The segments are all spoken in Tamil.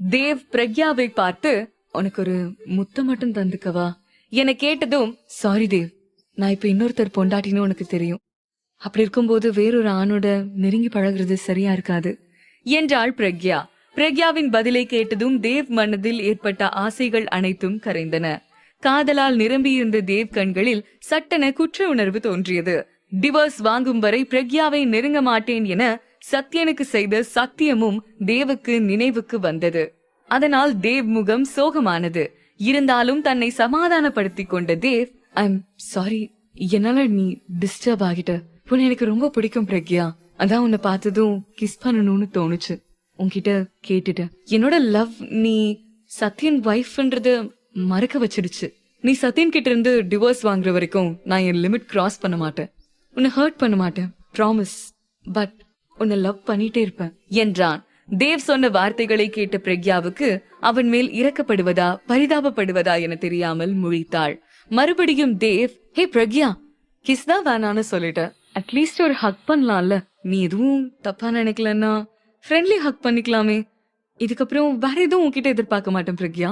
தேவ் பிரக்யாவை பார்த்து, உனக்கு ஒரு முத்தம் மட்டும் தந்துக்கவா என கேட்டதும், சாரி தேவ், நான் இப்ப இன்னொருத்தர் பொண்டாட்டின்னு உனக்கு தெரியும். அப்படி இருக்கும்போது வேறொரு ஆணோட நெருங்கி பழகுறது சரியா இருக்காது என்றாள் பிரக்யா. பிரக்யாவின் பதிலை கேட்டதும் தேவ் மனதில் ஏற்பட்ட ஆசைகள் அனைத்தும் கரைந்தன. காதலால் நிரம்பியிருந்த தேவ் கண்களில் சட்டென குற்ற உணர்வு தோன்றியது. டிவோர்ஸ் வாங்கும் வரை பிரக்யாவை நெருங்க மாட்டேன் என சத்யனுக்கு செய்த சத்தியமும் தேவுக்கு நினைவுக்கு வந்தது. அதனால் தேவ் முகம் சோகமானது. இருந்தாலும் தன்னை சமாதானப்படுத்திக் கொண்ட தேவ், ஐம் சாரி, என்னால நீ டிஸ்டர்ப் ஆகிட்ட. உன்னை எனக்கு ரொம்ப பிடிக்கும் பிரக்யா. அதான் உன்னை பார்த்ததும் கிஸ் பண்ணணும்னு தோணுச்சு. உன்கிட்ட கேட்டுட்ட. என்னோட லவ் நீ சத்யன் வைஃப்ன்றது மறக்க வச்சிடுச்சு. நீ சத்யன் கிட்ட இருந்து டிவோர்ஸ் வாங்குற வரைக்கும் நான் என் லிமிட் கிராஸ் பண்ண மாட்டேன். உன்னை ஹர்ட் பண்ண மாட்டேன், ப்ராமிஸ். பட் உன்னை லவ் பண்ணிட்டே இருப்பேன் என்றான். தேவ் சொன்ன வார்த்தைகளை கேட்ட பிரக்யாவுக்கு அவன் மேல் இரக்கப்படுவதா பரிதாபப்படுவதா என தெரியாமல் முழித்தாள். மறுபடியும் தேவ், ஹே பிரக்யா, கிஸ் தான் வேணான்னு சொல்லிட்ட. அட்லீஸ்ட் ஒரு ஹக் பண்ணலாம்ல. நீ எதுவும் தப்பா நினைக்கலன்னா ஃப்ரெண்ட்லி ஹக் பண்ணிக்கலாமே. இதுக்கப்புறம் வேற எதுவும் உன்கிட்ட எதிர்பார்க்க மாட்டேன் பிரக்யா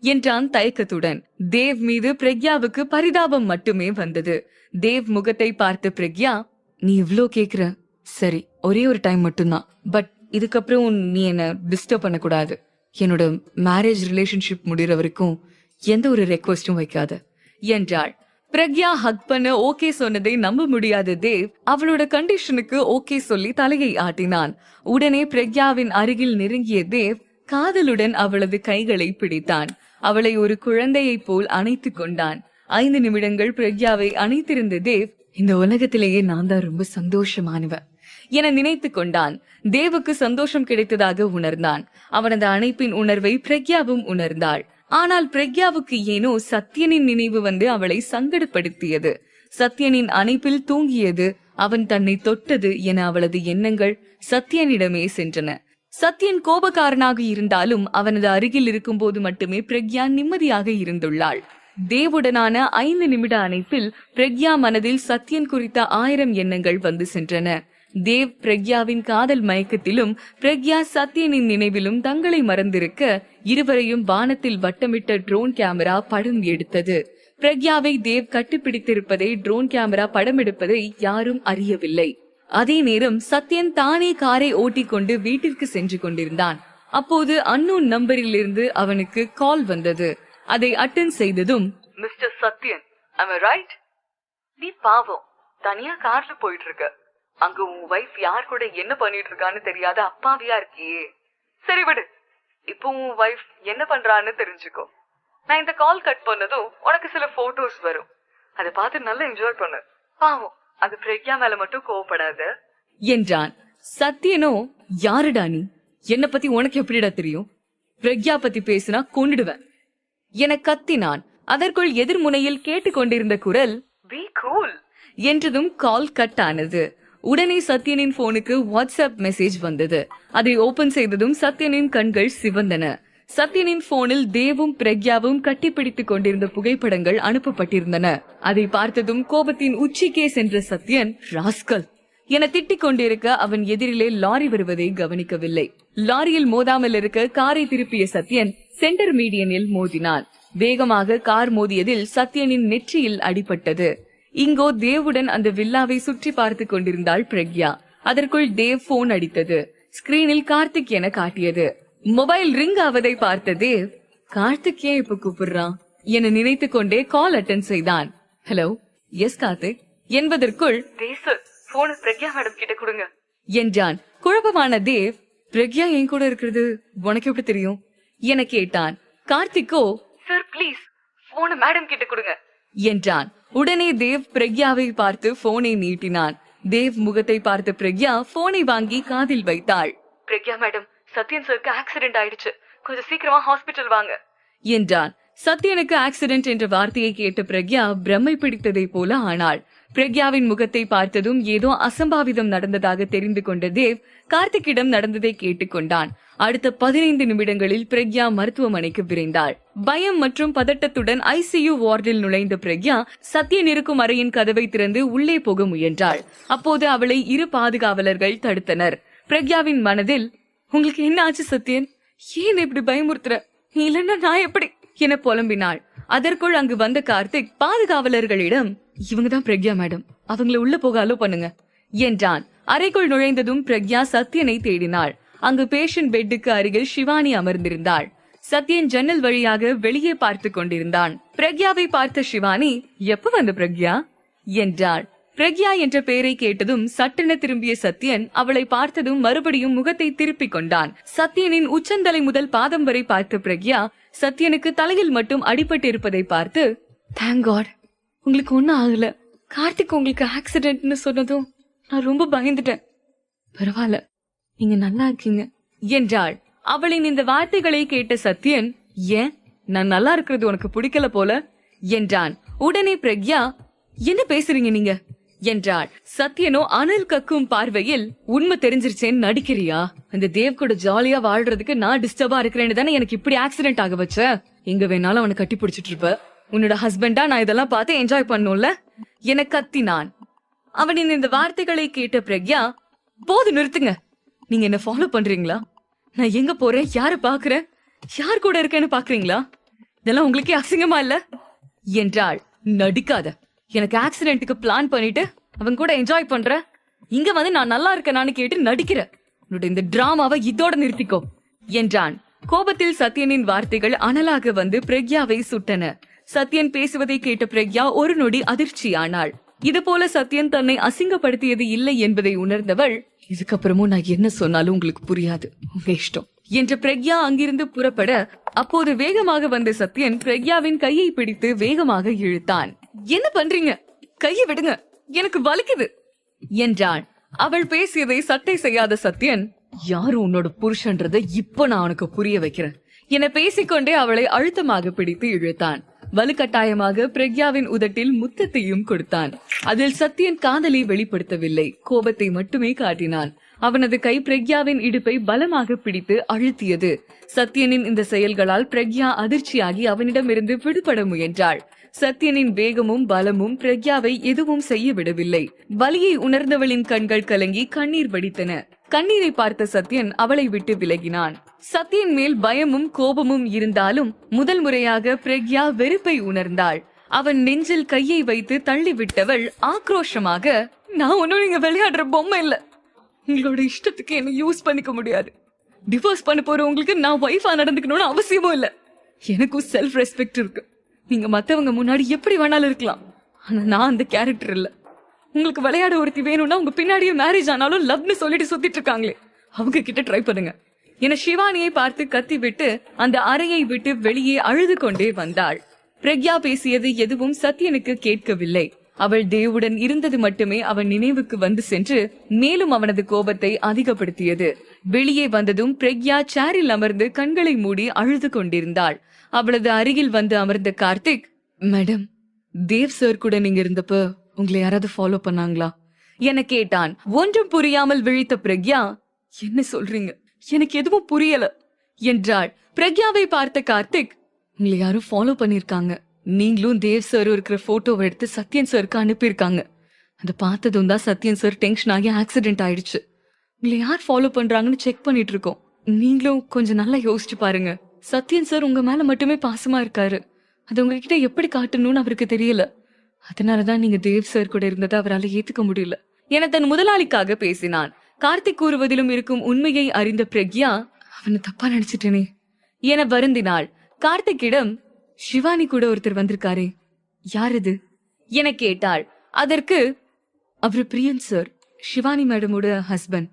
என்றான் தயக்கத்துடன். தேவ் மீது பிரக்யாவுக்கு பரிதாபம் மட்டுமே வந்தது. தேவ் முகத்தை பார்த்த பிரக்யா, நீ இவ்ளோ கேக்குற, சரி ஒரே ஒரு டைம் மட்டும்தான். பட் இதுக்கப்புறம் நீ என்ன டிஸ்டர்ப் பண்ண கூடாது. என்னோட மேரேஜ் ரிலேஷன்ஷிப் முடிகிற வரைக்கும் எந்த ஒரு ரெக்வஸ்டும் வைக்காத என்றாள். பிரக்யா ஹக் பண்ண ஓகே சொன்னதை நம்ப முடியாத தேவ் அவளோட கண்டிஷனுக்கு ஓகே சொல்லி தலையை ஆட்டினான். உடனே பிரக்யாவின் அருகில் நெருங்கிய தேவ் காதலுடன் அவளது கைகளை பிடித்தான். அவளை ஒரு குழந்தையை போல் அணைத்துக் கொண்டான். 5 நிமிடங்கள் பிரக்யாவை அணைத்திருந்த தேவ், இந்த உலகத்திலேயே நான் தான் ரொம்ப சந்தோஷமானவ என நினைத்து கொண்டான். தேவுக்கு சந்தோஷம் கிடைத்ததாக உணர்ந்தான். அவனது அணைப்பின் உணர்வை பிரக்யாவும் உணர்ந்தாள். ஆனால் பிரக்யாவுக்கு ஏனோ சத்யனின் நினைவு வந்து அவளை சங்கடப்படுத்தியது. சத்யனின் அணைப்பில் தூங்கியது, அவன் தன்னை தொட்டது என அவளது எண்ணங்கள் சத்யனிடமே சென்றன. சத்யன் கோபக்காரனாக இருந்தாலும் அவனது அருகில் இருக்கும் போது மட்டுமே பிரக்யா நிம்மதியாக இருந்துள்ளாள். தேவுடனான 5 நிமிட அணைப்பில் பிரக்யா மனதில் சத்யன் குறித்த 1000 எண்ணங்கள் வந்து சென்றன. தேவ் பிரக்யாவின் காதல் மயக்கத்திலும் பிரக்யா சத்யனின் நினைவிலும் தங்களை மறந்திருக்க இருவரையும் வானத்தில் வட்டமிட்ட ட்ரோன் கேமரா படம் எடுத்தது. பிரக்யாவை தேவ் கட்டிப்பிடித்திருப்பதை ட்ரோன் கேமரா படம் எடுப்பதை யாரும் அறியவில்லை. அதே நேரம் சத்யன் தானே காரை ஓட்டிக்கொண்டு வீட்டிற்கு சென்று கொண்டிருந்தான். அப்போது அன்னோன் நம்பரில் இருந்து அவனுக்கு கால் வந்தது. அதை அட்டெண்ட் செய்ததும், mister Sathyan, am I right? நீ பாவம் தனியா கார்ல போயிட்டு இருக்க. அங்க உன் வைஃப் யார் கூட என்ன பண்ணிட்டு இருக்கான்னு தெரியாத அப்பாவியா இருக்கியே. சரி விடு, இப்போ உன் வைஃப் என்ன பண்றான்னு தெரிஞ்சுக்கோ. நான் இந்த கால் கட் பண்ணதும் உனக்கு சில போட்டோஸ் வரும். அதை பார்த்து நல்லா என்ஜாய் பண்ணு. பாவம் அது பிரக்யா மேல மட்டும் கோவப்படாத என்றான். சத்யனோ, யாருடா நீ? என்ன பத்தி உனக்கு எப்படிடா தெரியும்? பிரக்யா பத்தி பேசினா கொன்னுடுவேன் என கத்தினான். அதற்குள் எதிர்முனையில் கேட்டுக்கொண்டிருந்த குரல், பி கூல் என்றதும் கால் கட் ஆனது. உடனே சத்யனின் போனுக்கு வாட்ஸ்அப் மெசேஜ் வந்தது. அதை ஓபன் செய்ததும் சத்யனின் கண்கள் சிவந்தன. சத்யனின் போனில் தேவும் பிரக்யாவும் கட்டிப்பிடித்துக் கொண்டிருந்த புகைப்படங்கள் அனுப்பப்பட்டிருந்தன. அதை பார்த்ததும் கோபத்தின் உச்சிக்கே சென்ற சத்யன், ராஸ்கல் என திட்டிக் கொண்டிருக்க அவன் எதிரிலே லாரி வருவதை கவனிக்கவில்லை. லாரியில் மோதாமல் இருக்க காரை திருப்பிய சத்யன் சென்டர் மீடியனில் மோதினான். வேகமாக கார் மோதியதில் சத்யனின் நெற்றியில் அடிபட்டது. இங்கோ தேவுடன் அந்த வில்லாவை சுற்றி பார்த்து கொண்டிருந்தாள் பிரக்யா. அதற்குள் தேவ் போன் அடித்தது. ஸ்கிரீனில் கார்த்திக் என காட்டியது. மொபைல் ரிங் ஆவதை பார்த்த தேவ், கார்த்திக் ஏன் இப்ப கூப்பிடுறான் என நினைத்து கொண்டே கால் அட்டெண்ட் செய்தான். ஹலோ, எஸ் கார்த்திக் என்பதற்குள், போன் பிரக்யா மேடம் கிட்ட கொடுங்க என்றான். குழப்பமான தேவ், பிரக்யா என் கூட இருக்கிறது உனக்கு எப்படி தெரியும் என கேட்டான். கார்த்திக்கோ, சார் பிளீஸ் போன மேடம் கிட்ட கொடுங்க என்றான். உடனே தேவ் பிரக்யாவை பார்த்து போனை நீட்டினான். தேவ் முகத்தை பார்த்த பிரக்யா போனை வாங்கி காதில் வைத்தாள். பிரக்யா மேடம், சத்யன் சருக்கு ஆக்சிடென்ட் ஆயிடுச்சு, கொஞ்சம் சீக்கிரமா ஹாஸ்பிட்டல் வாங்க என்றான். சத்யனுக்கு ஆக்சிடென்ட் என்ற வார்த்தையை கேட்ட பிரக்யா பிரம்மை பிடித்ததை போல ஆனாள். பிரக்யாவின் முகத்தை பார்த்ததும் ஏதோ அசம்பாவிதம் நடந்ததாக தெரிந்து கொண்ட தேவ் கார்த்திக்கிடம் நடந்ததை கேட்டுக்கொண்டான். அடுத்த 15 நிமிடங்களில் பிரக்யா மருத்துவமனைக்கு விரைந்தாள். பயம் மற்றும் பதட்டத்துடன் ஐசியு வார்டில் நுழைந்த பிரக்யா சத்யன் இருக்கும் அறையின் கதவை திறந்து உள்ளே போக முயன்றாள். அப்போது அவளை 2 பாதுகாவலர்கள் தடுத்தனர். பிரக்யாவின் மனதில், உங்களுக்கு என்ன ஆச்சு சத்யன் ஏன் இப்படி பயமுறுத்துற? இல்லன்னா நான் எப்படி என புலம்பினாள். அதற்குள் அங்கு வந்த கார்த்திக் பாதுகாவலர்களிடம், இவங்கதான் பிரக்யா மேடம், அவங்கள உள்ள போக அலோ பண்ணுங்க என்றான். அறைக்குள் நுழைந்ததும் பிரக்யா சத்யனை தேடினாள். அங்கு பேஷண்ட் பெட்டுக்கு அருகில் சிவானி அமர்ந்திருந்தாள். சத்யன் ஜன்னல் வழியாக வெளியே பார்த்து கொண்டிருந்தான். பிரக்யாவை பார்த்த சிவானி, எப்ப வந்த பிரக்யா என்றாள். பிரக்யா என்ற பெயரை கேட்டதும் சட்டென திரும்பிய சத்யன் அவளை பார்த்ததும் மறுபடியும் முகத்தை திருப்பிக் கொண்டான். சத்யனின் உச்சந்தலை முதல் பாதம் வரை பார்த்த பிரக்யா சத்யனுக்கு தலையில் மட்டும் அடிபட்டு இருப்பதை பார்த்து, தேங்க் காட், உங்களுக்கு ஒண்ணும் ஆகல. கார்த்திக் உங்களுக்கு ஆக்சிடென்ட்னு சொன்னதும் நான் ரொம்ப பயந்துட்டேன். பரவாயில்ல, நீங்க நல்லா இருக்கீங்க என்றாள். அவளின் இந்த வார்த்தைகளை கேட்ட சத்யன், ஏன் நான் நல்லா இருக்கிறது உனக்கு பிடிக்கல போல என்றான். உடனே பிரக்யா, என்ன பேசுறீங்க நீங்க என்றாள். சத்யனோ அனல் கக்கும் பார்வையில், உண்மை தெரிஞ்சிருச்சேன்னு நடிக்கிறியா? அந்த தேவ் கூட ஜாலியா வாழ்றதுக்கு நான் டிஸ்டர்பா இருக்கிறேன்னு தானே எனக்கு இப்படி ஆக்சிடென்ட் ஆக வச்ச. எங்க வேணாலும் அவனை கட்டி பிடிச்சிட்டு இருப்ப. உன்னோட ஹஸ்பண்டா நான் இதெல்லாம் பார்த்து என்ஜாய் பண்ணும்ல என கத்தினான். அவனின் இந்த வார்த்தைகளை கேட்ட பிரக்யா, போது நிறுத்துங்க. நீங்க என்ன ஃபாலோ பண்றீங்களா? நான் எங்க போறேன், யார பாக்குறேன், யார் கூட இருக்கேன்னு பாக்குறீங்களா? இதெல்லாம் உங்களுக்கே அசிங்கமா இல்ல என்றாள். நடிக்காத. எனக்கு ஆக்சிடென்ட்டுக்கு பிளான் பண்ணிட்டு அவன் கூட என்ஜாய் பண்ற, இங்க வந்து நான் நல்லா இருக்கேனான்னு கேட்டு நடிக்கிற. உன்னோட இந்த டிராமாவை இதோட நிறுத்திக்கோ என்றான். கோபத்தில் சத்யனின் வார்த்தைகள் அனலாக வந்து பிரக்யாவை சுட்டன. சத்யன் பேசுவதை கேட்ட பிரக்யா ஒரு நொடி அதிர்ச்சியானாள். இது போல சத்யன் தன்னை அசிங்கப்படுத்தியது இல்லை என்பதை உணர்ந்தவள், இதுக்கப்புறமும் நான் என்ன சொன்னாலும் உங்களுக்கு புரியாது, உங்க இஷ்டம் என்ற பிரக்யா அங்கிருந்து புறப்பட, அப்போது வேகமாக வந்த சத்யன் பிரக்யாவின் கையை பிடித்து வேகமாக இழுத்தான். என்ன பண்றீங்க? கையை விடுங்க, எனக்கு வலிக்குது என்றான். அவள் பேசியதை சட்டை செய்யாத சத்யன், யாரு உன்னோட புருஷன்றதை இப்ப நான் உனக்கு புரிய வைக்கிறேன் என பேசிக்கொண்டே அவளை அழுத்தமாக பிடித்து இழுத்தான். வலுக்கட்டாயமாக பிரக்யாவின் உதட்டில் முத்தத்தையும் கொடுத்தான். அதில் சத்யன் காதலை வெளிப்படுத்தவில்லை, கோபத்தை மட்டுமே காட்டினான். அவனது கை பிரக்யாவின் இடுப்பை பலமாக பிடித்து அழுத்தியது. சத்யனின் இந்த செயல்களால் பிரக்யா அதிர்ச்சியாகி அவனிடமிருந்து விடுபட முயன்றாள். சத்யனின் வேகமும் பலமும் பிரக்யாவை எதுவும் செய்ய விடவில்லை. வலியை உணர்ந்தவளின் கண்கள் கலங்கி கண்ணீர் வடித்தன. கண்ணீரை பார்த்த சத்யன் அவளை விட்டு விலகினான். சத்யன் மேல் பயமும் கோபமும் இருந்தாலும் முதல் முறையாக பிரக்யா வெறுப்பை உணர்ந்தாள். அவன் நெஞ்சில் கையை வைத்து தள்ளிவிட்டவள் ஆக்ரோஷமாக, நான் ஒன்னும் நீங்க விளையாடுற பொம்மை இல்ல. உங்களோட இஷ்டத்துக்கு என்ன யூஸ் பண்ணிக்க முடியாது. டிவோர்ஸ் பண்ண போற உங்களுக்கு நான் வைஃபா நடந்துக்கணும்னு அவசியமும் இல்ல. எனக்கும் செல்ஃப் ரெஸ்பெக்ட் இருக்கு. நீங்க மத்தவங்க முன்னாடி எப்படி வேணாலும் இருக்கலாம், ஆனா நான் அந்த கேரக்டர் இல்ல. உங்களுக்கு விளையாட ஒருத்தி வேணும்னா உங்க பின்னாடியே மேரேஜ் ஆனாலும் லவ்னு சொல்லிட்டு சுத்திட்டு இருக்காங்களே, அவங்க கிட்ட ட்ரை பண்ணுங்க என சிவானியை பார்த்து கத்தி விட்டு அந்த அறையை விட்டு வெளியே அழுது கொண்டே வந்தாள். பிரக்யா பேசியது எதுவும் சத்யனுக்கு கேட்கவில்லை. அவள் தேவுடன் இருந்தது மட்டுமே அவன் நினைவுக்கு வந்து சென்று மேலும் அவனது கோபத்தை அதிகப்படுத்தியது. வெளியே வந்ததும் பிரக்யா சேரில் அமர்ந்து கண்களை மூடி அழுது கொண்டிருந்தாள். அவளது அருகில் வந்து அமர்ந்த கார்த்திக், மேடம், தேவ் சார் கூட நீங்க இருந்தப்ப உங்களை யாராவது ஃபாலோ பண்ணாங்களா என கேட்டான். ஒன்றும் புரியாமல் விழித்த பிரக்யா, என்ன சொல்றீங்க, எனக்கு எதுவும் புரியல என்றாள். பிரக்யாவை பார்த்த கார்த்திக், உங்களை யாரும் ஃபாலோ பண்ணிருக்காங்க. நீங்களும் தேவ் சார் இருக்கிற போட்டோவை எடுத்து சத்யன் சாருக்கு அனுப்பியிருக்காங்க. அதை பார்த்ததும் தான் சத்யன் சார் டென்ஷன் ஆகி ஆக்சிடென்ட் ஆயிடுச்சு. உங்களை யார் ஃபாலோ பண்றாங்கன்னு செக் பண்ணிட்டு இருக்கோம். நீங்களும் கொஞ்சம் நல்லா யோசிச்சு பாருங்க. சத்யன் சார் உங்க மேல மட்டுமே பாசமா இருக்காரு. அது உங்ககிட்ட எப்படி காட்டணும்னு அவருக்கு தெரியல. அதனாலதான் நீங்க தேவ் சார் கூட இருந்ததை அவரால் ஏத்துக்க முடியல என தன் முதலாளிக்காக பேசினான். கார்த்திக் கூறுவதிலும் இருக்கும் உண்மையை அறிந்த பிரக்யா, அவனை தப்பா நினைச்சிட்டேனே என வருந்தினாள். கார்த்திக்கிடம், சிவானி கூட ஒருத்தர் வந்திருக்காரே, யார் இது என கேட்டாள். அதற்கு, அவரு பிரியன் சார், சிவானி மேடமோட ஹஸ்பண்ட்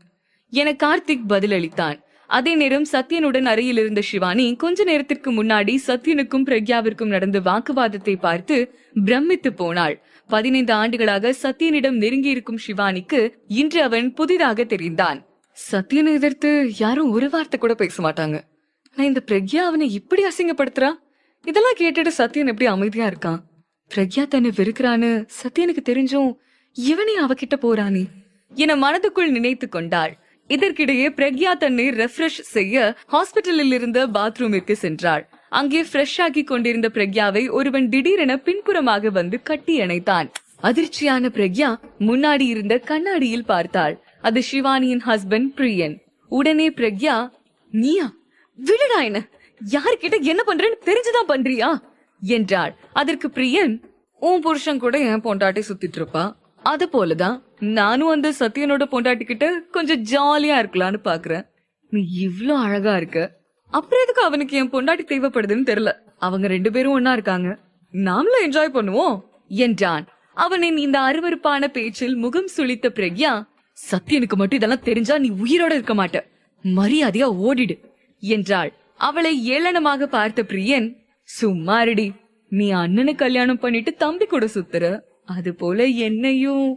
என கார்த்திக் பதிலளித்தான். அதே நேரம் சத்யனுடன் அறையில் இருந்த சிவானி கொஞ்ச நேரத்திற்கு முன்னாடி சத்யனுக்கும் பிரக்யாவிற்கும் நடந்த வாக்குவாதத்தை பார்த்து பிரமித்து போனாள். 15 ஆண்டுகளாக சத்யனிடம் நெருங்கி இருக்கும் சிவானிக்கு இன்று அவன் புதிதாக தெரிந்தான். சத்யனை எதிர்த்து யாரும் ஒரு வார்த்தை கூட பேச மாட்டாங்க. நான் இந்த பிரக்யா அவனை இப்படி அசிங்கப்படுத்துறா. இதெல்லாம் கேட்டுட்டு சத்யன் எப்படி அமைதியா இருக்கான்? பிரக்யா தன்னை வெறுக்கிறான்னு சத்யனுக்கு தெரிஞ்சும் இவனே அவகிட்ட போறானே என மனதுக்குள் நினைத்து கொண்டாள். இதற்கிடையே பிரக்யா தன்னை ரெஃப்ரெஷ் செய்ய ஹாஸ்பிட்டலில் இருந்த பாத்ரூமிற்கு சென்றாள். அங்கே ஃப்ரெஷ் ஆகி கொண்டிருந்த பிரக்யாவை ஒருவன் திடீரென பின்புறமாக வந்து கட்டி அணைத்தான். அதிர்ச்சியான பிரக்யா முன்னாடி இருந்த கண்ணாடியில் பார்த்தாள். அது சிவானியின் ஹஸ்பண்ட் பிரியன். உடனே பிரக்யா, நீயா, விடுடா என்ன, யாருக்கிட்ட என்ன பண்றேன்னு தெரிஞ்சுதான் பண்றியா என்றாள். அதற்கு பிரியன், உன் புருஷன் கூட என் பொண்டாட்டி சுத்திட்டு இருப்பா, அது போலதான் நானும் அந்த சத்யனோட பொண்டாட்டி கிட்ட கொஞ்சம் ஜாலியா இருக்கலாம்னு பாக்குறேன். நீ இவ்ளோ அழகா இருக்க, அப்புறம் எதுக்கு அவனுக்கு என் பொண்டாட்டி தேவைப்படுதுன்னு தெரியல. அவங்க 2 பேரும் ஒன்னா இருக்காங்க, நாமளும் என்ஜாய் பண்ணுவோம் என்றான். அவனின் இந்த அருவருப்பான பேச்சில் முகம் சுளித்த பிரக்யா, சத்யனுக்கு மட்டும் இதெல்லாம் தெரிஞ்சா நீ உயிரோட இருக்க மாட்ட, மரியாதையா ஓடிடு என்றாள். அவளை ஏளனமாக பார்த்த பிரியன், சும்மாரடி, நீ அண்ணனை கல்யாணம் பண்ணிட்டு தம்பி கூட சுத்துற, அது போல என்னையும்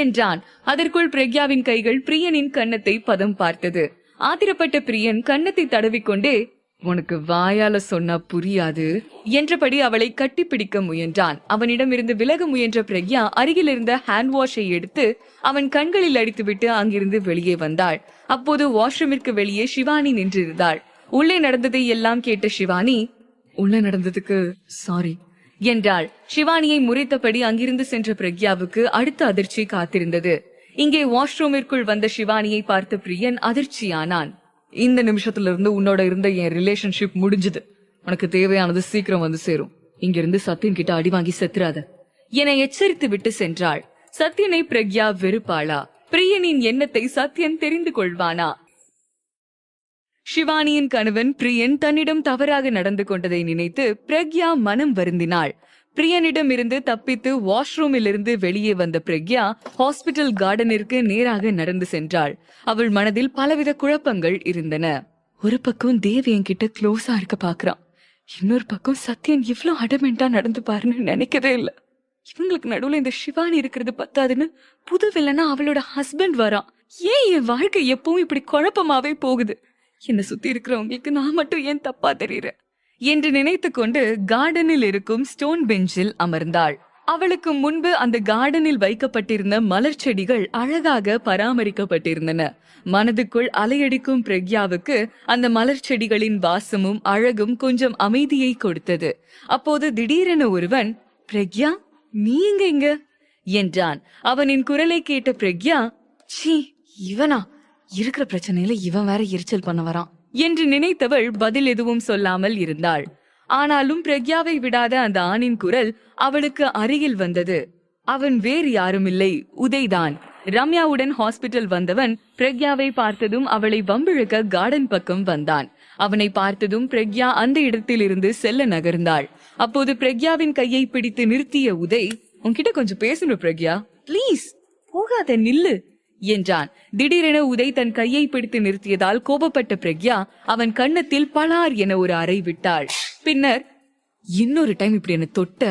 என்றான். அதற்குள் பிரக்யாவின் கைகள் பிரியனின் கன்னத்தை பதம் பார்த்தது. ஆத்திரப்பட்ட பிரியன் கன்னத்தை தடவிக்கொண்டே, உனக்கு வாயால சொன்னா புரியாது என்றபடி அவளை கட்டிப்பிடிக்க முயன்றான். அவனிடமிருந்து விலக முயன்ற பிரக்யா அருகில் இருந்த ஹேண்ட் வாஷை எடுத்து அவன் கண்களில் அடித்துவிட்டு அங்கிருந்து வெளியே வந்தாள். அப்போது வாஷ்ரூமிற்கு வெளியே சிவானி நின்றிருந்தாள். உள்ளே நடந்ததை எல்லாம் கேட்ட சிவானி, உள்ளே நடந்ததுக்கு சாரி என்றாள். சிவானியை முறைத்தபடி அங்கிருந்து சென்ற பிரக்யாவுக்கு அடுத்த அதிர்ச்சி காத்திருந்தது. இங்கே வாஷ்ரூமிற்குள் வந்த சிவானியை பார்த்த பிரியன் அதிர்ச்சியானான். இந்த நிமிஷத்துல இருந்து உன்னோட இருந்த என் ரிலேஷன்ஷிப் முடிஞ்சது. உனக்கு தேவையானது சீக்கிரம் வந்து சேரும். இங்கிருந்து சத்யன் கிட்ட அடி வாங்கி செத்துறாத என எச்சரித்து விட்டு சென்றாள். சத்யனை பிரக்யா வெறுப்பாளா? பிரியனின் எண்ணத்தை சத்யன் தெரிந்து கொள்வானா? சிவானியின் கணவன் பிரியன் தன்னிடம் தவறாக நடந்து கொண்டதை நினைத்து பிரக்யா மனம் வருந்தினாள். பிரியனிடம் இருந்து தப்பித்து வாஷ்ரூமில் இருந்து வெளியே வந்த பிரக்யா ஹாஸ்பிட்டல் கார்டனிற்கு நேராக நடந்து சென்றாள். அவள் மனதில் பலவித குழப்பங்கள் இருந்தன. ஒரு பக்கம் தேவ் என்கிட்ட க்ளோஸா இருக்க பாக்குறான், இன்னொரு பக்கம் சத்யன் இவ்ளோ அடமெண்டா நடந்து பாருன்னு நினைக்கவே இல்ல. இவங்களுக்கு நடுவுல இந்த சிவானி இருக்கிறது பத்தாதுன்னு புது வில்லனா அவளோட ஹஸ்பண்ட் வரான். ஏன் என் வாழ்க்கை எப்பவும் இப்படி குழப்பமாவே போகுது? என்ன சுத்தி இருக்கிறவங்களுக்கு நான் மட்டும் ஏன் தப்பா தெரியுறேன் என்று நினைத்து கொண்டு கார்டனில் இருக்கும் ஸ்டோன் பெஞ்சில் அமர்ந்தாள். அவளுக்கு முன்பு அந்த கார்டனில் வைக்கப்பட்டிருந்த மலர் செடிகள் அழகாக பராமரிக்கப்பட்டிருந்தன. மனதுக்குள் அலையடிக்கும் பிரக்யாவுக்கு அந்த மலர் செடிகளின் வாசமும் அழகும் கொஞ்சம் அமைதியை கொடுத்தது. அப்போது திடீரென ஒருவன், பிரக்யா நீங்க இங்க என்றான். அவனின் குரலை கேட்ட பிரக்யா, சீ இவனா, இருக்கிற பிரச்சனையில இவன் வேற எரிச்சல் பண்ண வரான் என்று நினைத்தவள் பதில் எதுவும் சொல்லாமல் இருந்தாள். ஆனாலும் பிரக்யாவை விடாத அந்த ஆணின் குரல் அவளுக்கு அருகில் வந்தது. அவன் வேறு யாருமில்லை, உதய்தான். ரம்யாவுடன் ஹாஸ்பிட்டல் வந்தவன் பிரக்யாவை பார்த்ததும் அவளை வம்பிழுக்க கார்டன் பக்கம் வந்தான். அவனை பார்த்ததும் பிரக்யா அந்த இடத்தில் இருந்து செல்ல நகர்ந்தாள். அப்போது பிரக்யாவின் கையை பிடித்து நிறுத்திய உதய், உன்கிட்ட கொஞ்சம் பேசணும் பிரக்யா, பிளீஸ் போகாத நில்லு என்றான். திடீரென உதய் தன் கையை பிடித்து நிறுத்தியதால் கோபப்பட்ட பிரக்யா அவன் கன்னத்தில் பலார் என ஒரு அறை விட்டாள். பின்னர், இன்னொரு டைம் இப்படி என்ன தொட்ட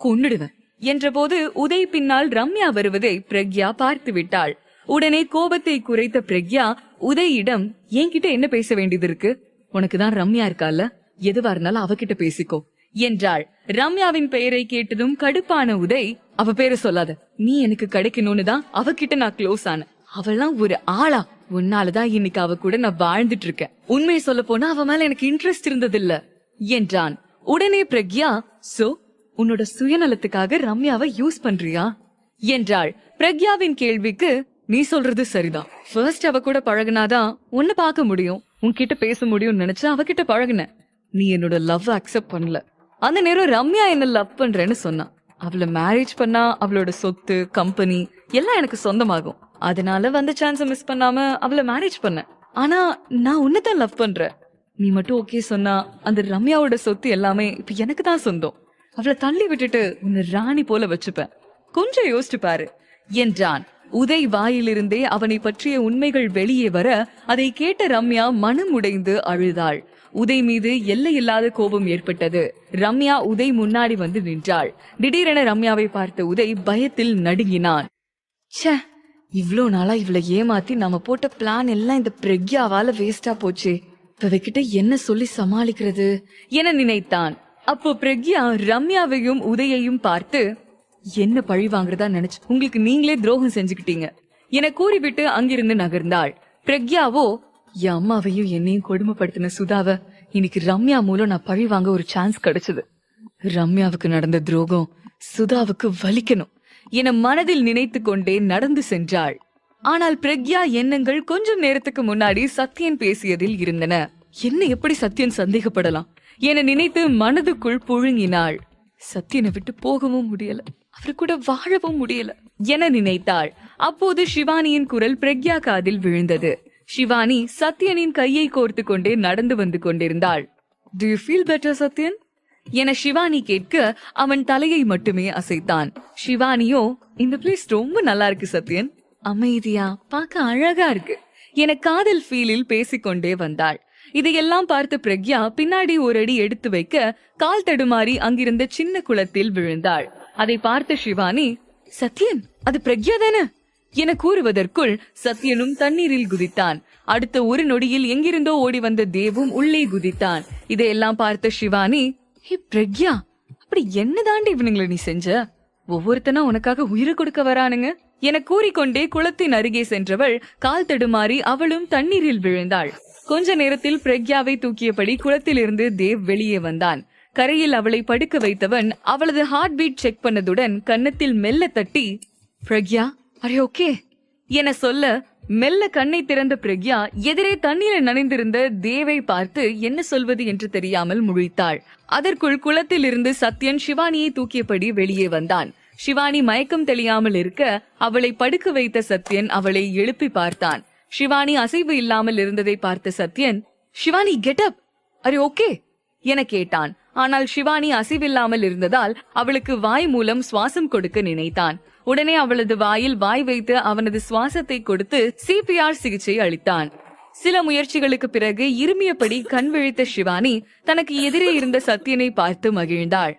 கொன்னுடுவேன் என்றபோது உதய் பின்னால் ரம்யா வருவதை பிரக்யா பார்த்து விட்டாள். உடனே கோபத்தை குறைத்த பிரக்யா உதயிடம், என்கிட்ட என்ன பேச வேண்டியது இருக்கு? உனக்குதான் ரம்யா இருக்கால, எதுவா இருந்தாலும் அவகிட்ட பேசிக்கோ என்றாள். ரம்யாவின் பெயரை கேட்டதும் கடுப்பான உதய், அவ பேரை சொல்லாத, நீ எனக்கு கிடைக்கணும்னு தான் அவகிட்ட நான் க்ளோஸ் ஆனேன். அவள்லாம் ஒரு ஆளா? உன்னாலதான் இன்னைக்கு அவ கூட நான் வாழ்ந்துட்டு இருக்கேன். உண்மையை சொல்ல போனா அவ மேல எனக்கு இன்ட்ரெஸ்ட் இருந்ததில்ல என்றான். உடனே பிரக்யா, சோ உன்னோட சுயநலத்துக்காக ரம்யாவை யூஸ் பண்றியா என்றாள். பிரக்யாவின் கேள்விக்கு, நீ சொல்றது சரிதான், ஃபர்ஸ்ட் அவ கூட பழகுனாதான் உன்னை பார்க்க முடியும், உன்கிட்ட பேச முடியும்னு நினைச்சா அவகிட்ட பழகுன. நீ என்னோட லவ் அக்செப்ட் பண்ணல. அந்த நேரம் ரம்யா என்ன லவ் பண்றேன்னு சொன்னா. அவளை மேரேஜ் பண்ணா அவளோட சொத்து, கம்பெனி எல்லாம் எனக்கு சொந்தமாகும். அதனால வந்த சான்ஸ மிஸ் பண்ணாம அவளை மேரேஜ் பண்ண. ஆனா நான் உன்னதான் லவ் பண்றேன். நீ மட்டும் ஓகே சொன்னா அந்த ரம்யாவோட சொத்து எல்லாமே இப்ப எனக்கு தான் சொந்தம். அவளை தள்ளி விட்டுட்டு உன்னை ராணி போல வச்சுப்பேன். கொஞ்சம் யோசிச்சு பாரு என்றான். உதய் வாயிலிருந்தே அவனை பற்றிய உண்மைகள் வெளியே வர அதை கேட்ட ரம்யா மனம் உடைந்து அழுதாள். உதய் மீது எல்லையில்லாத கோபம் ஏற்பட்டது. ரம்யா உதய் முன்னாடி வந்து நின்றாள். திடீரென ரம்யாவை பார்த்த உதய் பயத்தில் நடுங்கினான். ச்சே, இவ்ளோ நாளா இவளை ஏமாத்தி நாம போட்ட பிளான் எல்லாம் இந்த பிரக்யாவால வேஸ்டா போச்சு. இவகிட்ட என்ன சொல்லி சமாளிக்கிறது என நினைத்தான். அப்போ பிரக்யா ரம்யாவையும் உதயையும் பார்த்து, என்ன பழி வாங்குறதா நினைச்சு உங்களுக்கு நீங்களே துரோகம் செஞ்சுக்கிட்டீங்க என கூறிவிட்டு அங்கிருந்து நகர்ந்தாள். பிரக்யாவோ, என் அம்மாவையும் என்னையும் கொடுமைப்படுத்தின சுதாவ இன்னைக்கு ரம்யா மூலம் நான் பழி வாங்க ஒரு சான்ஸ் கிடைச்சது. ரம்யாவுக்கு நடந்த துரோகம் சுதாவுக்கு வலிக்கணும் என மனதில் நினைத்து கொண்டே நடந்து சென்றாள். ஆனால் பிரக்யா எண்ணங்கள் கொஞ்சம் நேரத்துக்கு முன்னாடி சத்யன் பேசியதில் இருந்தன. என்ன எப்படி சத்யன் சந்தேகப்படலாம் என நினைத்து மனதுக்குள் புழுங்கினாள். சத்யனை விட்டு போகவும் முடியல, அவரு கூட வாழவும் முடியல என நினைத்தாள். அப்போது சிவானியின் குரல் பிரக்யா காதில் விழுந்தது. சிவானி சத்யனின் கையை கோர்த்து கொண்டே நடந்து வந்து கொண்டிருந்தாள். Do you feel better, Sathyan என சிவானி கேட்க அவன் தலையை மட்டுமே அசைத்தான். சிவானியோ, இந்த பிளேஸ் ரொம்ப நல்லா இருக்கு சத்யன், அமைதியா பார்க்க அழகா இருக்கு என காதல் ஃபீலில் பேசிக்கொண்டே வந்தாள். இதையெல்லாம் பார்த்த பிரக்யா பின்னாடி ஒரு அடி எடுத்து வைக்க கால் தடுமாறி அங்கிருந்த சின்ன குளத்தில் விழுந்தாள். அதை பார்த்த சிவானி, சத்யன் அது பிரக்யா தானே என கூறுவதற்குள் சத்யனும் தண்ணீரில் குதித்தான். அடுத்த ஒரு நொடியில் எங்கிருந்தோ ஓடி வந்த தேவும் உள்ளே குதித்தான். இதையெல்லாம் பார்த்த சிவானி, ஹே பிரக்யா, அப்படி என்ன தாண்டி இவனுங்களை நீ செஞ்ச? ஒவ்வொருத்தனா உனக்காக உயிரை கொடுக்க வரானுங்க என கூறிக்கொண்டே குளத்தின் அருகே சென்றவள் கால் தடுமாறி அவளும் தண்ணீரில் விழுந்தாள். கொஞ்ச நேரத்தில் பிரக்யாவை தூக்கியபடி குளத்திலிருந்து தேவ் வெளியே வந்தான். கரையில் அவளை படுக்க வைத்தவன் அவளது ஹார்ட் பீட் செக் பண்ணதுடன் கன்னத்தில் மெல்ல தட்டி, பிரக்யா அரே ஓகே என சொல்ல மெல்ல கண்ணை திறந்த பிரக்யா எதிரே தண்ணீரில் நனைந்திருந்த தேவை பார்த்து என்ன சொல்வது என்று தெரியாமல் முழித்தாள். அதற்குள் குளத்தில் இருந்து சத்யன் சிவானியை தூக்கியபடி வெளியே வந்தான். சிவானி மயக்கம் தெளியாமல் இருக்க அவளை படுக்க வைத்த சத்யன் அவளை எழுப்பி பார்த்தான். சிவானி அசைவு இல்லாமல் இருந்ததை பார்த்த சத்யன், சிவானி கெட் அப், அரே ஓகே என கேட்டான். ஆனால் சிவானி அசைவில்லாமல் இருந்ததால் அவளுக்கு வாய் மூலம் சுவாசம் கொடுக்க நினைத்தான். உடனே அவளது வாயில் வாய் வைத்து அவனது சுவாசத்தை கொடுத்து சிபிஆர் சிகிச்சை அளித்தான். சில முயற்சிகளுக்கு பிறகு இருமியபடி கண் விழித்த சிவானி தனக்கு எதிரே இருந்த சத்யனை பார்த்து மகிழ்ந்தாள்.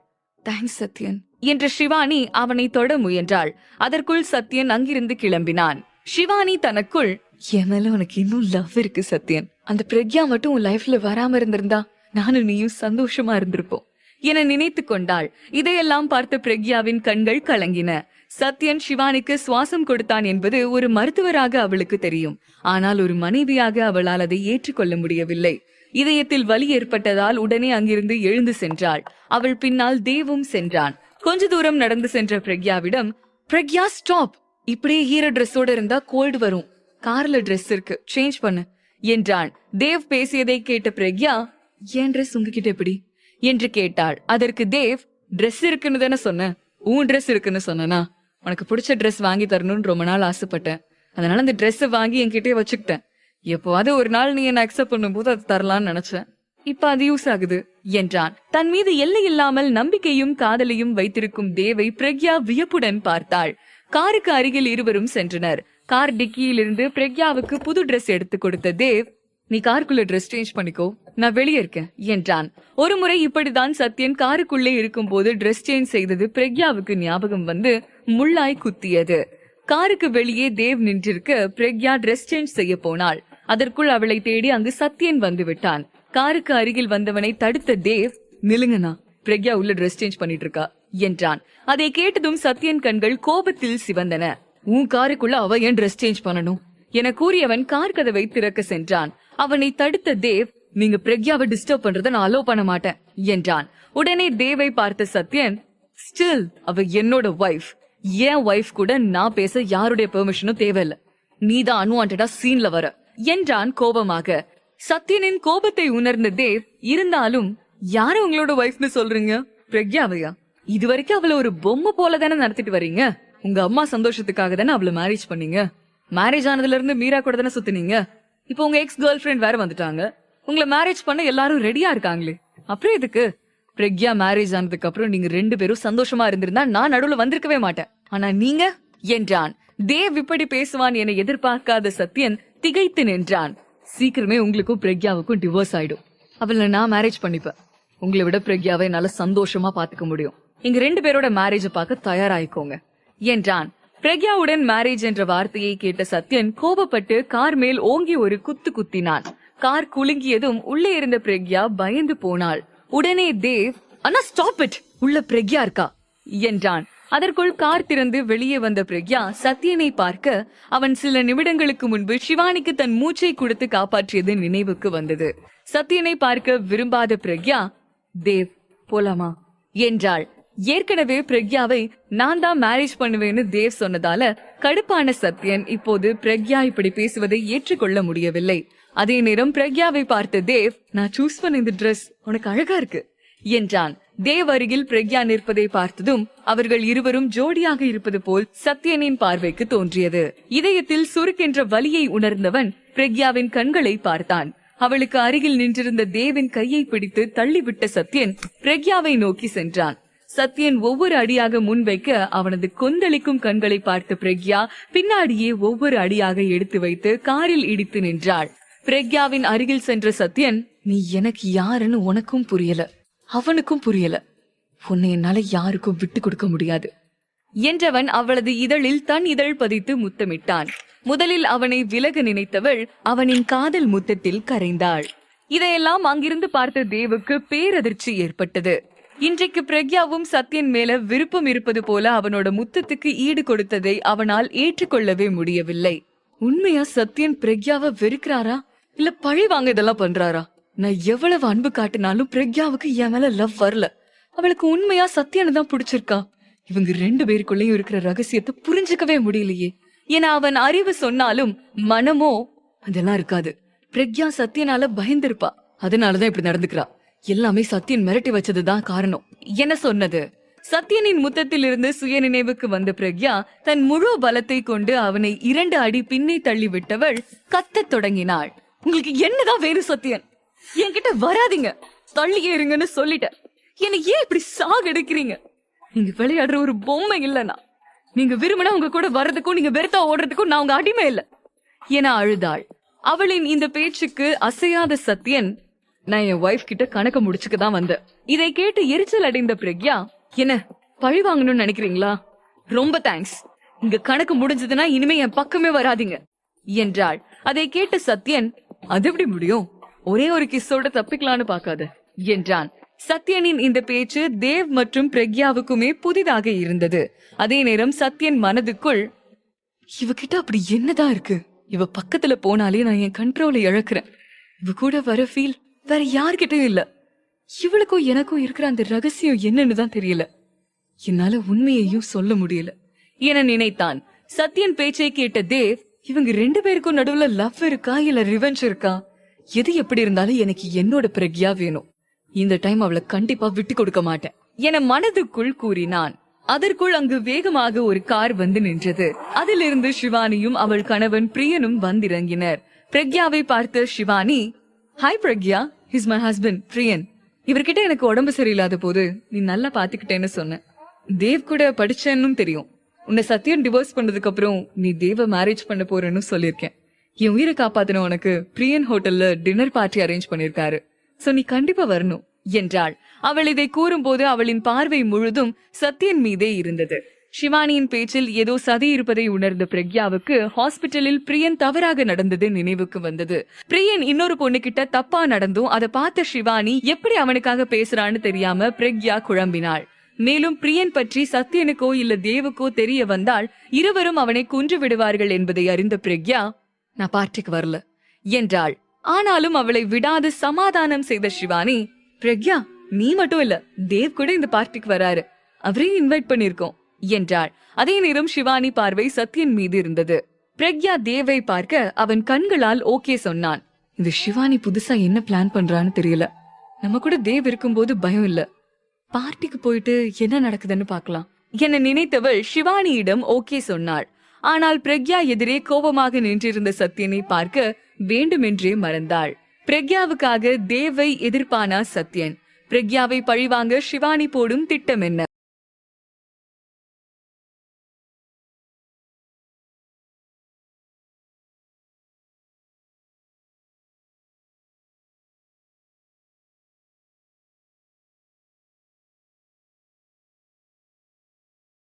தேங்க்ஸ் சத்யன் என்ற சிவானி அவனை தொட முயன்றாள். அதற்குள் சத்யன் அங்கிருந்து கிளம்பினான். சிவானி தனக்குள், என் மேல உனக்கு இன்னும் லவ் இருக்கு சத்யன், அந்த பிரக்யா மட்டும் உன் லைஃப்ல வராம இருந்திருந்தா நானும் நீயும் சந்தோஷமா இருந்திருப்போம் என நினைத்து கொண்டாள். இதையெல்லாம் பார்த்த பிரக்யாவின் கண்கள் கலங்கின. சத்யன் சிவானிக்கு சுவாசம் கொடுத்தான் என்பது ஒரு மருத்துவராக அவளுக்கு தெரியும். ஆனால் ஒரு மனைவியாக அவளால் அதை ஏற்றுக்கொள்ள முடியவில்லை. இதயத்தில் வலி ஏற்பட்டதால் உடனே அங்கிருந்து எழுந்து சென்றாள். அவள் பின்னால் தேவும் சென்றான். கொஞ்ச தூரம் நடந்து சென்ற பிரக்யாவிடம், பிரக்யா ஸ்டாப், இப்படியே ஈர டிரெஸ்ஸோட இருந்தா கோல்டு வரும், கார்ல டிரெஸ் இருக்கு சேஞ்ச் பண்ணு என்றான். தேவ் பேசியதை கேட்ட பிரக்யா, ஏன் டிரெஸ் உங்ககிட்ட எப்படி என்று கேட்டாள். அதற்கு தேவ், டிரெஸ் இருக்குன்னு தானே சொன்ன, உன் டிரெஸ் இருக்குன்னு சொன்னா, உனக்கு பிடிச்ச டிரெஸ் வாங்கி தரணும்னு ரொம்ப நாள் ஆசைப்பட்டேன், அதனால அந்த டிரெஸ் வாங்கி என்கிட்டயே வச்சுக்கிட்டேன். எப்போவாது ஒரு நாள் நீ என்ன அக்செப்ட் பண்ணும் போது அது தரலான்னு நினைச்சேன், இப்ப அது யூஸ் ஆகுது என்றான். தன் மீது எல்லை இல்லாமல் நம்பிக்கையும் காதலையும் வைத்திருக்கும் தேவை பிரக்யா வியப்புடன் பார்த்தாள். காருக்கு அருகில் இருவரும் சென்றனர். கார் டிக்கியில் இருந்து பிரக்யாவுக்கு புது டிரெஸ் எடுத்து கொடுத்த தேவ், நீ காருக்குள்ள டிரெஸ் சேஞ்ச் பண்ணிக்கோ, நான் வெளியே இருக்கேன் என்றான். ஒரு முறை இப்படிதான் சத்யன் காருக்குள்ளே இருக்கும் போது டிரெஸ் சேஞ்ச் செய்தது பிரக்யாவுக்கு ஞாபகம் வந்து முள்ளாய் குத்தியது. காருக்கு வெளியே தேவ் நின்றிருக்க பிரக்யா டிரெஸ் சேஞ்ச் செய்ய போனாள். அதற்குள் அவளை தேடி அங்கு சத்யன் வந்து விட்டான். காருக்கு அருகில் வந்தவனை தடுத்த தேவ், நிலுங்கண்ணா, பிரக்யா உள்ள டிரெஸ் சேஞ்ச் பண்ணிட்டு இருக்கா என்றான். அதை கேட்டதும் சத்யன் கண்கள் கோபத்தில் சிவந்தன. உன் காருக்குள்ள அவ ஏன் டிரெஸ் சேஞ்ச் பண்ணணும் என கூறியவன் கார் கதவை திறக்க சென்றான். அவனை தடுத்த தேவ், நீங்க பிரக்யாவை டிஸ்டர்ப் பண்றத நான் அலோ பண்ண மாட்டேன் என்றான். உடனே தேவை பார்த்த சத்யன், ஸ்டில் அவ என்னோட வைஃப், என் வைஃப் கூட நான் பேச யாருடைய பெர்மிஷனும் தேவையில்ல, நீதான் அன்வான்டா சீன்ல வர என்றான் கோபமாக. சத்யனின் கோபத்தை உணர்ந்த தேவ், இருந்தாலும் யார உங்களோட வைஃப்னு சொல்றீங்க, பிரக்யாவையா? இதுவரைக்கும் அவளை ஒரு பொம்மை போல தானே நடத்திட்டு வரீங்க. உங்க அம்மா சந்தோஷத்துக்காக தானே அவளை மேரேஜ் பண்ணீங்க. மேரேஜ் ஆனதுல இருந்து மீரா கூட தானே சுத்தினீங்க. இப்போ உங்க எக்ஸ் கேர்ள் ஃபிரெண்ட் வேற வந்துட்டாங்க. உங்களை மேரேஜ் பண்ண எல்லாரும் ரெடியா இருக்காங்களே, அப்புறம் எதுக்கு? பிரக்யா மேரேஜ் ஆனதுக்கு அப்புறம் நீங்க 2 பேரும் சந்தோஷமா இருந்திருந்தா நான் நடுவுல வந்திருக்கவே மாட்டேன். ஆனா நீங்க என்றான். தேவ் இப்படி பேசுவான் என எதிர்பார்க்காத சத்யன் திகைத்து நின்றான். சீக்கிரமே உங்களுக்கும் பிரக்யாவுக்கும் டிவோர்ஸ் ஆயிடும். அவளை நான் மேரேஜ் பண்ணிப்பேன். உங்களை விட பிரக்யாவை என்னால சந்தோஷமா பாத்துக்க முடியும். இங்க 2 பேரோட மேரேஜ பார்க்க தயாராயிக்கோங்க என்றான். பிரக்யாவுடன் மேரேஜ் என்ற வார்த்தையை கேட்ட சத்யன் கோபப்பட்டு கார் மேல் ஓங்கி ஒரு குத்து குத்தினான். கார் குலுங்கியதும் உள்ளே இருந்த பிரக்யா பயந்து போனாள். உடனே தேவ், அண்ணா ஸ்டாப் இட், உள்ள பிரக்யா இருக்கா என்றான். அதற்குள் கார் திறந்து வெளியே வந்த பிரக்யா சத்யனை பார்க்க அவன் சில நிமிடங்களுக்கு முன்பு சிவானிக்கு தன் மூச்சை கொடுத்து காப்பாற்றியது நினைவுக்கு வந்தது. சத்யனை பார்க்க விரும்பாத பிரக்யா, தேவ் போலாமா என்றாள். ஏற்கனவே பிரக்யாவை நான் தான் மேரேஜ் பண்ணுவேன்னு தேவ் சொன்னதால கடுப்பான சத்யன் இப்போது பிரக்யா இப்படி பேசுவதை ஏற்றுக்கொள்ள முடியவில்லை. அதே நேரம் பிரக்யாவை பார்த்த தேவ், நான் சூஸ் பண்ண இந்த Dress உனக்கு அழகா இருக்கு என்றான். தேவ் அருகில் பிரக்யா நிற்பதை பார்த்ததும் அவர்கள் இருவரும் ஜோடியாக இருப்பது போல் சத்யனின் பார்வைக்கு தோன்றியது. இதயத்தில் சுருக்கென்ற வலியை உணர்ந்தவன் பிரக்யாவின் கண்களை பார்த்தான். அவளுக்கு அருகில் நின்றிருந்த தேவின் கையை பிடித்து தள்ளிவிட்ட சத்யன் பிரக்யாவை நோக்கி சென்றான். சத்யன் ஒவ்வொரு அடியாக முன்வைக்க அவனது கொந்தளிக்கும் கண்களை பார்த்த பிரக்யா பின்னாடியே ஒவ்வொரு அடியாக எடுத்து வைத்து காரில் இடித்து நின்றாள். பிரக்யாவின் அருகில் சென்ற சத்யன், நீ எனக்கு யாருன்னு உனக்கும் புரியல, அவனுக்கும் புரியல. உன்னை என்னால யாருக்கும் விட்டு கொடுக்க முடியாது என்றவன் அவளது இதழில் தன் இதழ் பதித்து முத்தமிட்டான். முதலில் அவனை விலக நினைத்தவள் அவனின் காதல் முத்தத்தில் கரைந்தாள். இதையெல்லாம் அங்கிருந்து பார்த்த தேவுக்கு பேரதிர்ச்சி ஏற்பட்டது. இன்றைக்கு பிரக்யாவும் சத்யன் மேல விருப்பம் இருப்பது போல அவனோட முத்தத்துக்கு ஈடு கொடுத்ததை அவனால் ஏற்றுக்கொள்ளவே முடியவில்லை. உண்மையா சத்யன் பிரக்யாவை வெறுக்கிறாரா, இல்ல பழி வாங்க இதெல்லாம் பண்றாரா? நான் எவ்வளவு அன்பு காட்டினாலும் பிரக்யாவுக்கு என் மேல லவ் வரல. அவளுக்கு உண்மையா சத்யனை தான் பிடிச்சிருக்கா. இவங்க 2 பேருக்குள்ளயும் இருக்கிற ரகசியத்தை புரிஞ்சுக்கவே முடியலையே என அவன் அறிவு சொன்னாலும் மனமோ அதெல்லாம் இருக்காது. பிரக்யா சத்யனால பயந்திருப்பா, அதனாலதான் இப்படி நடந்துக்கிறா. எல்லாமே சத்யன் மிரட்டி வச்சதுதான் காரணம் என சொன்னது. சத்யனின் முத்தத்தில் இருந்து சுய நினைவுக்கு வந்த பிரக்யா தன் முழு பலத்தை கொண்டு அவனை 2 அடி பின்னே தள்ளி விட்டவள் கத்தத் தொடங்கினாள். உங்களுக்கு என்னதான் வேணும் சத்யன்? என்கிட்ட வராதிங்க, தள்ளி ஏறுங்கன்னு சொல்லிட்ட. என்னை ஏன் இப்படி சாகடிக்கிறீங்க? நீங்க விளையாடுற ஒரு பொம்மை இல்லனா. நீங்க விரும்பினா உங்க கூட வர்றதுக்கும் நீங்க வெறுத்தா ஓடுறதுக்கும் நான் உங்க அடிமை இல்ல என அழுதாள். அவளின் இந்த பேச்சுக்கு அசையாத சத்யன், நான் என் ஒய்ஃப் கிட்ட கணக்க முடிச்சுக்கதான் வந்தேன். இதை கேட்டு எரிச்சல் அடைந்த பிரக்யா, என்ன பழி வாங்கணும்னு நினைக்கிறீங்களா? ரொம்ப தேங்க்ஸ். இங்க கணக்கு முடிஞ்சதுன்னா இனிமே என் பக்கமே வராதிங்க என்றாள். அதை கேட்ட சத்யன், அது எப்படி முடியும்? ஒரே ஒரு கிஸ்ஸோட தப்பிக்கலான்னு பாக்காத என்றான். சத்யனின் இந்த பேச்சு தேவ் மற்றும் பிரக்யாவுக்குமே புதிதாக இருந்தது. அதே நேரம் சத்யன் மனதுக்குள், இவகிட்ட அப்படி என்னதான் இருக்கு? இவ பக்கத்துல போனாலே நான் என் கண்ட்ரோலை இழக்கிறேன். இவ கூட வர ஃபீல் வேற யார்கிட்டயும் இல்ல. இவளுக்கும் எனக்கும் இருக்கிற அந்த ரகசியம் என்னன்னு தான் தெரியல. என்னால உண்மையையும் சொல்ல முடியல என நினைத்தான். சத்யன் பேச்சை கேட்ட தேவ், இவங்க 2 பேருக்கும் நடுவுல லவ் இருக்கா இல்ல ரிவெஞ்ச் இருக்கா? எது எப்படி இருந்தாலும் எனக்கு என்னோட பிரக்யா வேணும். இந்த டைம் அவளை கண்டிப்பா விட்டு கொடுக்க மாட்டேன் என மனதுக்குள் கூறினான். அதற்குள் அங்கு வேகமாக ஒரு கார் வந்து நின்றது. அதிலிருந்து சிவானியும் அவள் கணவன் பிரியனும் வந்திறங்கினர். பிரக்யாவை பார்த்த Shivani, hi Pragya, he's my husband Priyan. இவர்கிட்ட எனக்கு உடம்பு சரியில்லாத போது நீ நல்லா பாத்துக்கிட்டேன்னு சொன்ன. தேவ் கூட படிச்சேன்னு தெரியும். உன்னை சத்யன் டிவோர்ஸ் பண்ணதுக்கு அப்புறம் நீ தேவ மேரேஜ் பண்ண போறேன்னு சொல்லிருக்கேன். என் உயிரை காப்பாத்தின உனக்கு பிரியன் ஹோட்டல்ல டின்னர் பார்ட்டி அரேஞ்ச் பண்ணிருக்காரு. சோ நீ கண்டிப்பா வரணும் என்றாள். அவள் இதை கூறும்போது அவளின் பார்வை முழுதும் சத்யன் மீதே இருந்தது. சிவானியின் பேச்சில் ஏதோ சதி இருப்பதை உணர்ந்த பிரக்யாவுக்கு ஹாஸ்பிட்டலில் பிரியன் தவறாக நடந்தது நினைவுக்கு வந்தது. பிரியன் இன்னொரு பொண்ணு கிட்ட தப்பா நடந்தும் அதை பார்த்த சிவானி எப்படி அவனுக்காக பேசுறான்னு தெரியாம பிரக்யா குழம்பினாள். மேலும் பிரியன் பற்றி சத்யனுக்கோ இல்ல தேவுக்கோ தெரிய வந்தால் இருவரும் அவனை கொன்று விடுவார்கள் என்பதை அறிந்த பிரக்யா, நான் பார்ட்டிக்கு வரல என்றாள். ஆனாலும் அவளை விடாது சமாதானம் செய்த சிவானி, பிரக்யா நீ மட்டும் இல்ல, தேவ் கூட இந்த பார்ட்டிக்கு வராரு, அவரையும் இன்வைட் பண்ணிருக்கோம் என்றாள். அதே நேரம் சிவானி பார்வை சத்யன் மீது இருந்தது. பிரக்யா தேவை பார்க்க அவன் கண்களால் ஓகே சொன்னான். இந்த சிவானி புதுசா என்ன பிளான் பண்றான்னு தெரியல. நம்ம கூட தேவ் இருக்கும்போது பயம் இல்ல, பார்ட்டிக்கு போயிட்டு என்ன நடக்குதுன்னு பாக்கலாம் என நினைத்தவள் சிவானியிடம் ஓகே சொன்னாள். ஆனால் பிரக்யா எதிரே கோபமாக நின்றிருந்த சத்யனை பார்க்க வேண்டுமென்றே மறந்தாள். பிரக்யாவுக்காக தேவை எதிர்ப்பானா சத்யன்? பிரக்யாவை பழிவாங்க சிவானி போடும் திட்டம் என்ன?